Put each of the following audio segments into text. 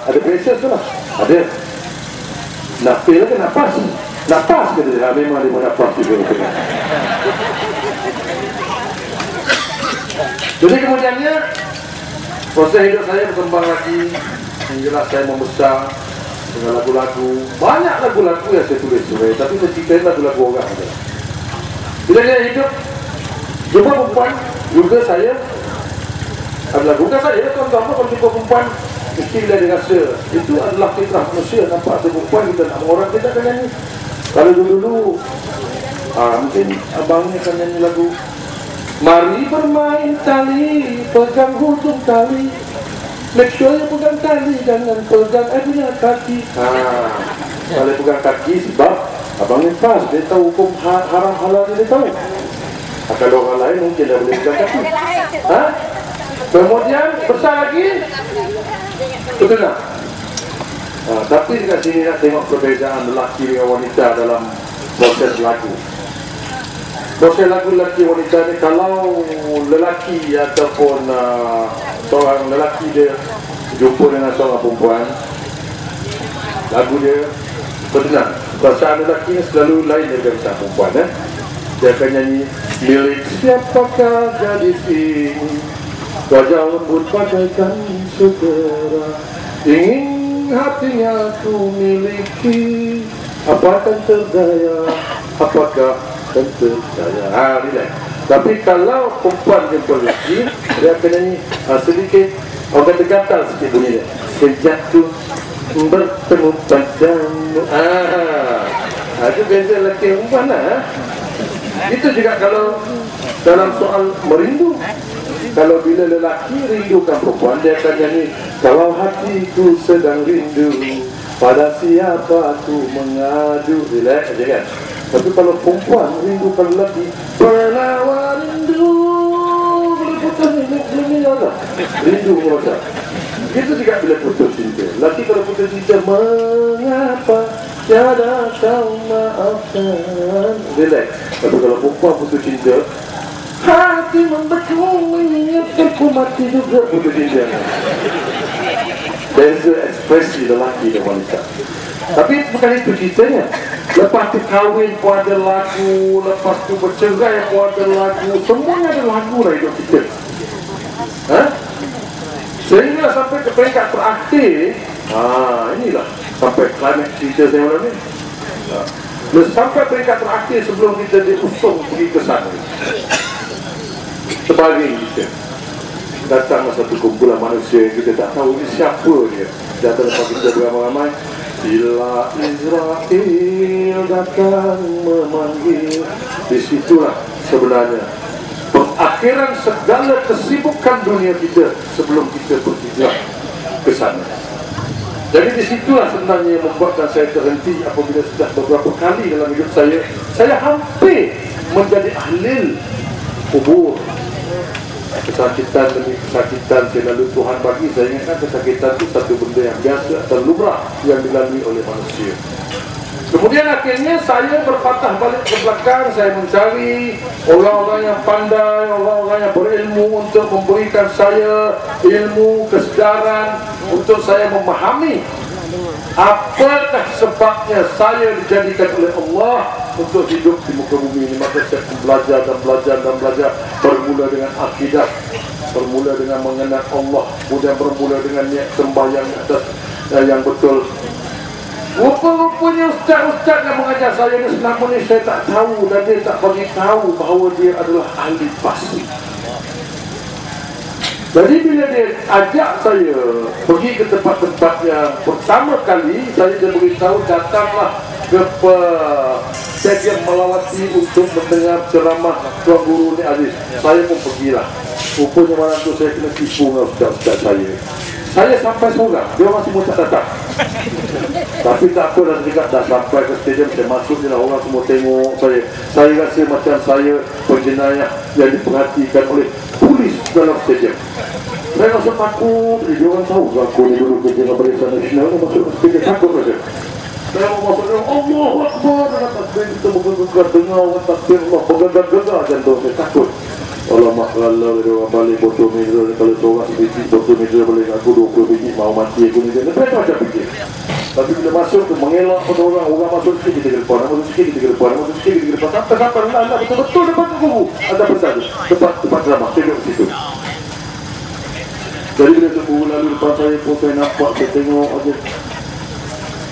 Ada pressure tu lah. Ada. Nak fail ke nak pass? Nak pass ke dia? Memang dia nak pass juga. Jadi kemudiannya proses hidup saya berkembang lagi. Hinggalah saya membesar dengan lagu-lagu. Banyak lagu-lagu yang saya tulis sebenarnya, tapi saya ciptain lagu-lagu orang saja. Bila saya hidup jumpa perempuan, juga saya adalah bukan saya, tuan-tuan, kalau jumpa perempuan mesti bila dia rasa itu adalah fitrah manusia. Nampak ada perempuan kita nak orang, kita akan nyanyi. Kalau dulu mungkin abangnya akan nyanyi lagu mari bermain tali, pegang hujung tali, make sure you pegang tali, jangan pegang punya kaki. Kalau pegang kaki sebab abangnya pas, dia tahu hukum haram halal, dia tahu. Kalau orang lain mungkin dah boleh pegang kaki. Kemudian besar lagi, betul tak? Tapi dekat sini nak tengok perbezaan lelaki dengan wanita dalam proses lagu. Proses lagu lelaki wanita ni, kalau lelaki ataupun seorang lelaki dia jumpa dengan seorang perempuan, lagu dia bertenang. Perasaan lelaki ni selalu lain daripada perempuan. Dia akan nyanyi milik siapakah gadis ini, wajah lembut bagaikan segera, ingin hatinya ku miliki, apakah terdaya, apakah terdaya. Relax. Tapi kalau perempuan jumpa lelaki, dia akan nyanyi sedikit, orang kata gatal sikit bunyi dia, sejak tu bertemu padamu. Itu beza lelaki dan perempuan lah. Itu juga kalau dalam soal merindu. Kalau bila lelaki rindukan perempuan, dia akan nyanyi kalau hatiku sedang rindu, pada siapa aku mengadu. Relax aja kan. Tapi kalau perempuan rindukan lelaki, pernah rindu berputus ini lah. Rindu macam itu juga bila putus cinta. Lelaki kalau putus cinta, mengapa tiada kau maafkan. Relax. Tapi kalau perempuan putus cinta, hati membeku mengingatkanku mati juga. Putus cinta. Beza ekspresi lelaki dan wanita. Tapi bukan itu ceritanya. Lepas tu kahwin pun ada lagu, lepas tu bercerai pun ada lagu. Semuanya ada lagu lah hidup kita. Sehingga sampai ke peringkat terakhir, inilah sampai klimaks cerita saya malam ni. Sampai peringkat terakhir sebelum kita diusung pergi ke sana, sebagai kita datang satu kumpulan manusia yang kita tak tahu ni siapa dia. Datang lepas kita beramai-ramai, bila Israel datang memanggil. Disitulah sebenarnya akhiran segala kesibukan dunia kita sebelum kita berhijrah ke sana. Jadi disitulah sebenarnya yang membuatkan saya terhenti apabila sudah beberapa kali dalam hidup saya hampir menjadi ahli kubur. Kesakitan demi kesakitan selalu Tuhan bagi. Saya ingatkan kesakitan itu satu benda yang biasa dan lumrah yang dilalui oleh manusia. Kemudian akhirnya saya berpatah balik ke belakang. Saya mencari orang-orang yang pandai, orang-orang yang berilmu untuk memberikan saya ilmu, kesedaran untuk saya memahami apakah sebabnya saya dijadikan oleh Allah untuk hidup di muka bumi ini. Maka saya belajar dan belajar dan belajar. Bermula dengan akidah, bermula dengan mengenal Allah, kemudian bermula dengan niat sembahyang atas yang betul. Rupa-rupanya ustaz-ustaz yang mengajar saya ni selama ni saya tak tahu, dan dia tak bagi tahu bahawa dia adalah ahli pasti. Jadi bila dia ajak saya pergi ke tempat-tempat yang pertama kali, saya dia beritahu datanglah ke stadium Melawati untuk mendengar ceramah Tuan Guru ni Aziz. Saya pun pergilah. Rupanya malam tu saya kena tipu dengan ustaz-ustaz saya. Saya sampai seorang, dia masih tak datang. Tapi tak apa, dah dekat dah sampai ke stadium, saya masuk je lah, orang semua tengok saya. Saya rasa macam saya penjenayah yang diperhatikan oleh polis dalam stadium. Saya rasa takut, dia orang tahu aku ni dulu kerja dengan Barisan Nasional, dia masuk ke stadium, takut saja. Saya masuk dia, Allah Akbar, dan atas kita bergegar dengar orang takbir Allah, bergegar-gegar jantung saya, takut. Alamak, kalau dia orang balik botol mineral, kalau seorang sebiji botol mineral balik aku 20 biji, mau mau mati aku ni dia macam fikir. Tapi bila masuk tu mengelak pada orang masuk sikit kita depan, masuk sikit kita depan, masuk sikit kita depan, sampai lah betul depan kubu ada persatu tempat drama tengok situ. Jadi bila tu lalu depan saya pun saya nampak, saya tengok aja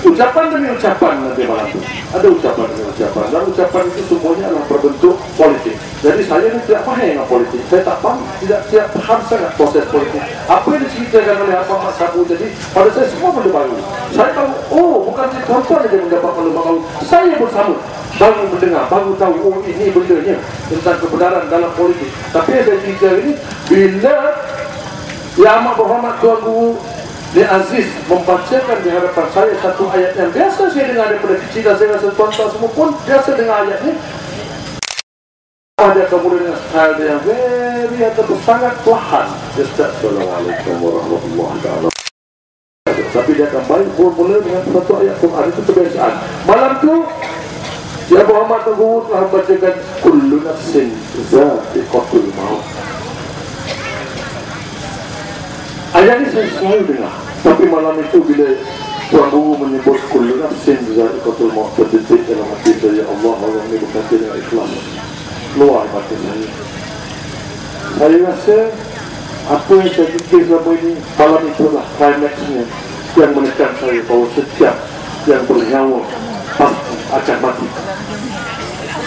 ucapan demi ucapan nanti malam tu. Ada ucapan demi ucapan, dan ucapan itu semuanya adalah berbentuk politik. Jadi saya ni tidak faham dengan politik, saya tak faham, tidak faham sangat proses politik. Apa yang diceritakan oleh Abang Mat Sabu tadi, pada saya semua benda baru. Saya tahu, bukan saya tuan-tuan saja mendapat maklumat baru, saya pun sama. Baru mendengar, baru tahu, ini bendanya tentang kebenaran dalam politik. Tapi yang saya cerita ini, bila Yang Amat Berhormat Tuan Guru Ni Aziz membacakan di hadapan saya satu ayat yang biasa saya dengar daripada kecil, dan saya rasa tuan-tuan semua pun biasa dengar ayat ni. Dia kemudian dengan style dia yang very ataupun sangat perlahan. Assalamualaikum warahmatullahi wabarakatuh. Tapi dia akan baik mula dengan satu ayat Quran, itu kebiasaan. Malam tu Yang Berhormat Tuan Guru telah membacakan kullu nafsin za'iqatul maut. Ayat ini saya selalu dengar, tapi malam itu bila Tuan Guru menyebut kullu nafsin za'iqatul maut, terdetik dalam hati saya, Allah ini berkata dengan ikhlas, keluar hati saya. Saya rasa apa yang saya fikir selama ini, malam itulah climaxnya yang menekan saya bahawa setiap yang bernyawa pasti akan mati.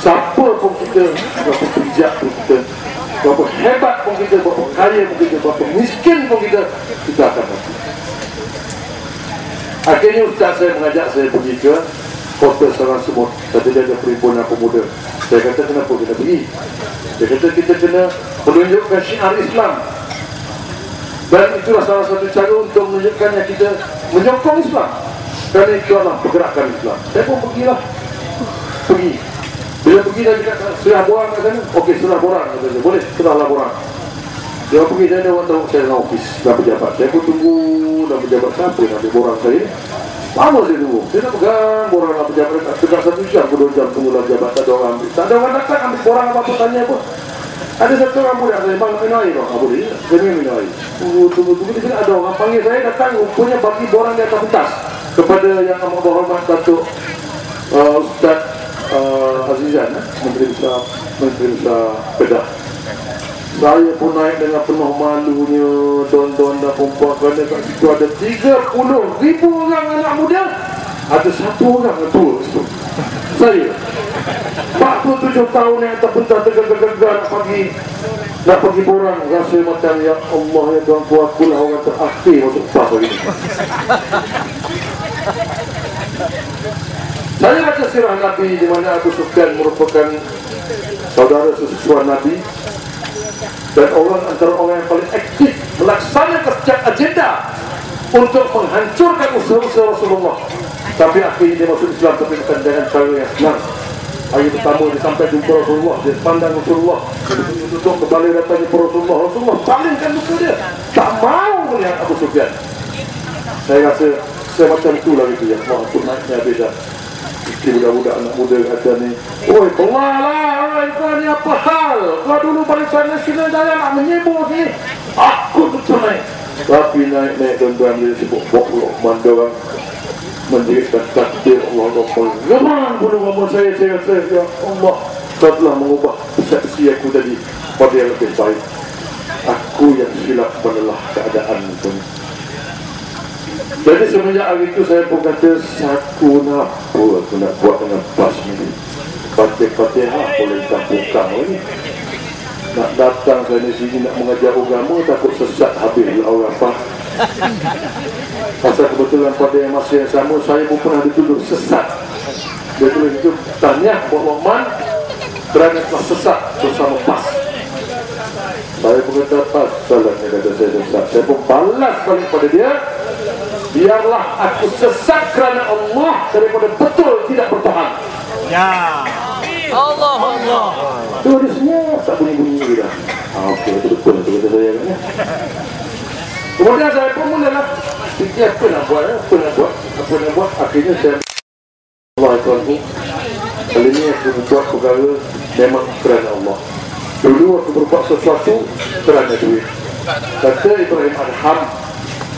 Siapa pun kita, berapa bijak pun kita, berapa hebat pun kita, berapa kaya pun kita, berapa miskin pun kita akan mati. Akhirnya ustaz saya mengajak saya pergi ke kota Sarang Semut. Tadi dia ada perhimpunan pemuda. Saya kata kenapa kita pergi? Dia kata kita kena menunjukkan syiar Islam, dan itulah salah satu cara untuk menunjukkan yang kita menyokong Islam, kerana itu adalah pergerakan Islam. Saya pun pergilah. Bila pergi dah dekat serah borang kat sana, okey serah borang kata dia, boleh serahlah borang. Dia pergi, dia orang tahu saya dalam ofis dan pejabat. Saya pun tunggu dan pejabat siapa nak ambil borang saya. Lama saya tunggu, saya nak pegang borang dan pejabat dekat 1 jam ke 2 jam tunggu dalam pejabat, tak ada orang ambil. Tak ada orang datang ambil borang apa-apa, tanya pun. Ada satu orang muda saya, bang nak minum air tak? Boleh, saya minum air. Tunggu, di sini ada orang panggil saya datang, rupanya bagi borang di atas pentas kepada Yang Amat Berhormat Datuk Ustaz Azizan, Menteri Besar Kedah. Saya pun naik dengan penuh malunya, tuan-tuan dan perempuan, kerana kat situ ada 30,000 orang anak muda, ada 1 orang yang tua situ. Saya 47 tahun yang terpentas tegak-tegak nak pergi borang, rasa macam ya Allah ya Tuhan ku, akulah orang terakhir masuk pas hari ini. Saya baca sirah Nabi di mana Abu Sufyan merupakan saudara sesusuan Nabi dan antara orang yang paling aktif melaksanakan setiap agenda untuk menghancurkan usaha-usaha Rasulullah. Tapi akhirnya dia masuk Islam, tapi bukan dengan cara yang senang. Hari pertama dia sampai jumpa Rasulullah, dia pandang Rasulullah, dia duduk kembali datangnya ke Rasulullah palingkan muka dia, tak mau melihat Abu Sufyan. Saya rasa saya macam itulah gitu ya, Allah pun naiknya beda. Budak-budak anak muda kata ni, oi keluar lah, kau ni apa hal? Kau dulu Barisan Nasional Jaya nak menyibuk ni, aku betul naik. Tapi naik tuan-tuan dia sebut bok-bok mandorang mendirikan takdir Allah Rabbul. Memang bulu-bulu saya rasa ya Allah, kau telah mengubah persepsi aku tadi pada yang lebih baik. Aku yang silap adalah keadaan itu. Jadi semenjak hari itu saya pun kata, aku nak apa aku nak buat dengan bas ni, Fatihah boleh campurkan ni. Nak datang ke sini nak mengajar agama, takut sesat habislah orang pas. Pasal kebetulan pada yang masa yang sama saya pun pernah dituduh sesat. Dia tulis itu, tanya Pak Lokman kerana telah sesat bersama PAS. Saya pun kata PAS, salahnya kata saya sesat. Saya pun balas balik pada dia, biarlah aku sesat kerana Allah daripada betul tidak bertahan. Ya Allah. Itu dia semua tak bunyi-bunyi dah. Okey, itu betul itu kata saya kan. Kemudian saya pun mulalah fikir apa nak buat. Akhirnya saya Allah Tuanku, kali ini aku membuat perkara memang kerana Allah. Dulu aku berbuat sesuatu kerana duit. Kata Ibrahim Adham,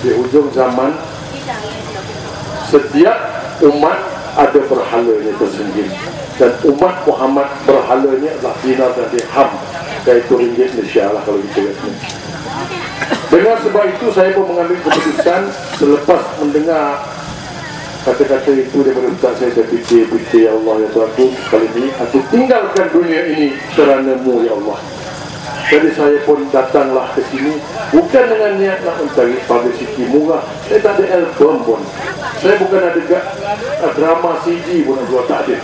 di ujung zaman setiap umat ada berhalanya tersendiri, dan umat Muhammad berhalanya adalah dinar dan dirham, iaitu ringgit Malaysia lah kalau kita lihat. Dengan sebab itu saya pun mengambil keputusan selepas mendengar kata-kata itu daripada ustaz saya fikir ya Allah ya Tuhanku, kali ini aku tinggalkan dunia ini kerana-Mu ya Allah. Jadi saya pun datanglah ke sini bukan dengan niat nak mencari publicity murah. Saya tak ada album pun, saya bukan ada drama CD pun buat, tak ada.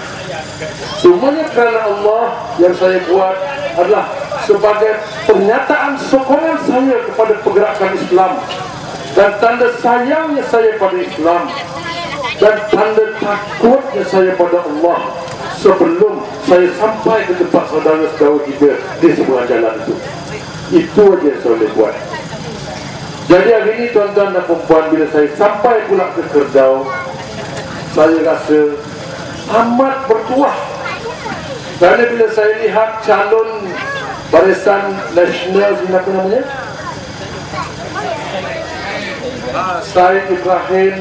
Semuanya kerana Allah yang saya buat adalah sebagai pernyataan sokongan saya kepada pergerakan Islam dan tanda sayangnya saya pada Islam dan tanda takutnya saya pada Allah sebelum saya sampai ke tempat saudara-saudara kita di seberang jalan itu. Itu aja yang saya boleh buat. Jadi hari ini tuan-tuan dan perempuan, bila saya sampai pula ke Kerbau, saya rasa amat bertuah. Kerana bila saya lihat calon Barisan Nasional, apa namanya, Said Ibrahim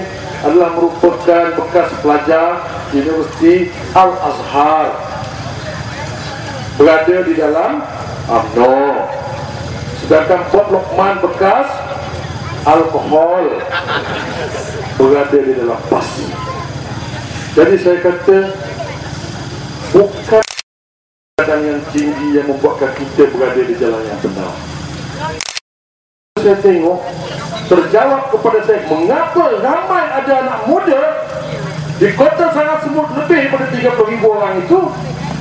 adalah merupakan bekas pelajar Universiti Al-Azhar, berada di dalam UMNO. Sedangkan Bob Lokman bekas alkohol, berada di dalam PAS. Jadi saya kata bukan kadang yang tinggi yang membuatkan kita berada di jalan yang benar. Saya tengok terjawab kepada saya mengapa ramai ada anak muda di kota Sangat Semut lebih daripada 30,000 orang itu.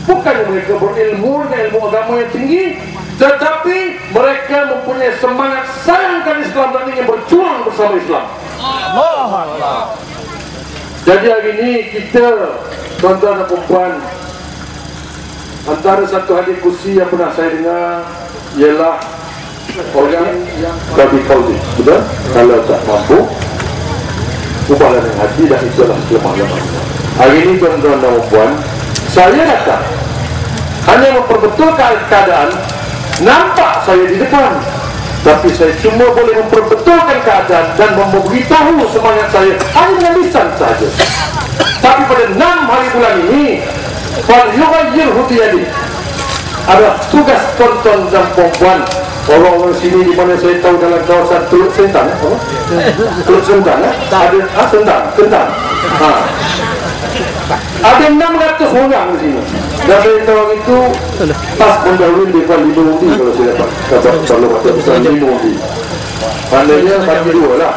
Bukannya mereka berilmu dengan ilmu agama yang tinggi, tetapi mereka mempunyai semangat sayangkan Islam dan ingin berjuang bersama Islam. Jadi hari ini kita, tuan-tuan dan perempuan, antara satu hadis kursi yang pernah saya dengar ialah orang yang babi kaudi, betul? Kalau tak mampu, ubahlah dengan hati, dan itulah kelemahan. Hari ini tuan-tuan dan perempuan, saya datang hanya memperbetulkan keadaan. Nampak saya di depan, tapi saya cuma boleh memperbetulkan keadaan dan memberitahu semangat saya hanya dengan lisan saja. Tapi pada 6 hari bulan ini, falyughayyirhu biyadihi, adalah tugas tuan-tuan dan perempuan, orang-orang sini di mana saya tahu dalam kawasan Teluk Sentang, Teluk Sentang, ada Sentang, ada 600 orang di sini. Dan saya tahu itu pas mendahului depan 5 undi kalau saya dapat kalau kata 5 undi. Maknanya bagi 2 lah,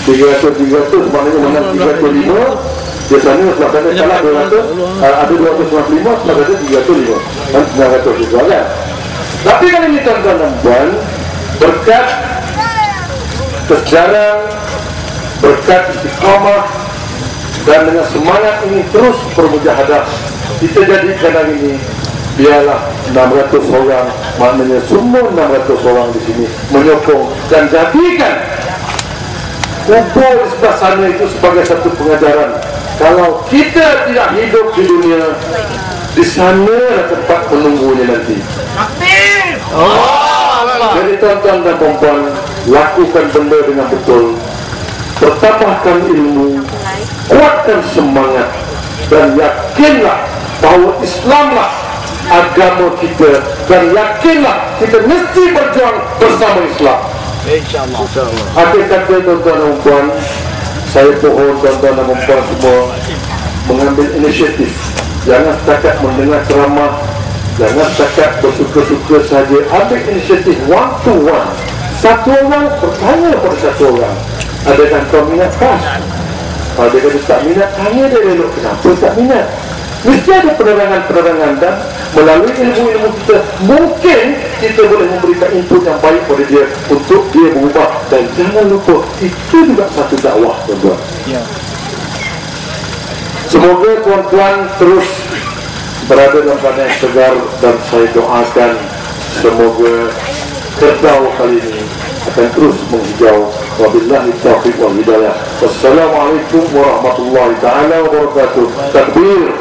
300 maknanya menang 305. Biasanya sebelah sana kalah 200, ada 295, sebelah sana 305, kan 900 juga kan. Tapi kali ini tuan-tuan dan puan, berkat kesedaran, berkat istiqamah, dan dengan semangat ini terus bermujahadah, kita jadikan hari ini biarlah 600 orang, maknanya semua 600 orang di sini menyokong dan jadikan kubur di sebelah sana itu sebagai satu pengajaran. Kalau kita tidak hidup di dunia, di sana tempat menunggunya nanti. Jadi tuan-tuan dan perempuan, lakukan benda dengan betul, bertambahkan ilmu, kuatkan semangat, dan yakinlah bahawa Islamlah agama kita, dan yakinlah kita mesti berjuang bersama Islam. InsyaAllah. Akhir kata tuan-tuan dan perempuan, saya pohon tuan-tuan dan perempuan semua mengambil inisiatif. Jangan setakat mendengar ceramah, jangan setakat bersuka-suka saja. Ambil inisiatif one to one. Satu orang bertanya pada satu orang, adakah kau minat pas? Kalau dia kata tak minat, tanya dia elok kenapa tak minat. Mesti ada penerangan-penerangan, dan melalui ilmu-ilmu kita mungkin kita boleh memberikan input yang baik pada dia untuk dia berubah. Dan jangan lupa, itu juga satu dakwah, tuan-tuan. Semoga tuan-tuan terus berada dalam keadaan yang segar, dan saya doakan semoga Kerbau kali ini akan terus menghijau. Wabillahi taufiq wal hidayah. Wassalamualaikum warahmatullahi taala wabarakatuh. Takbir.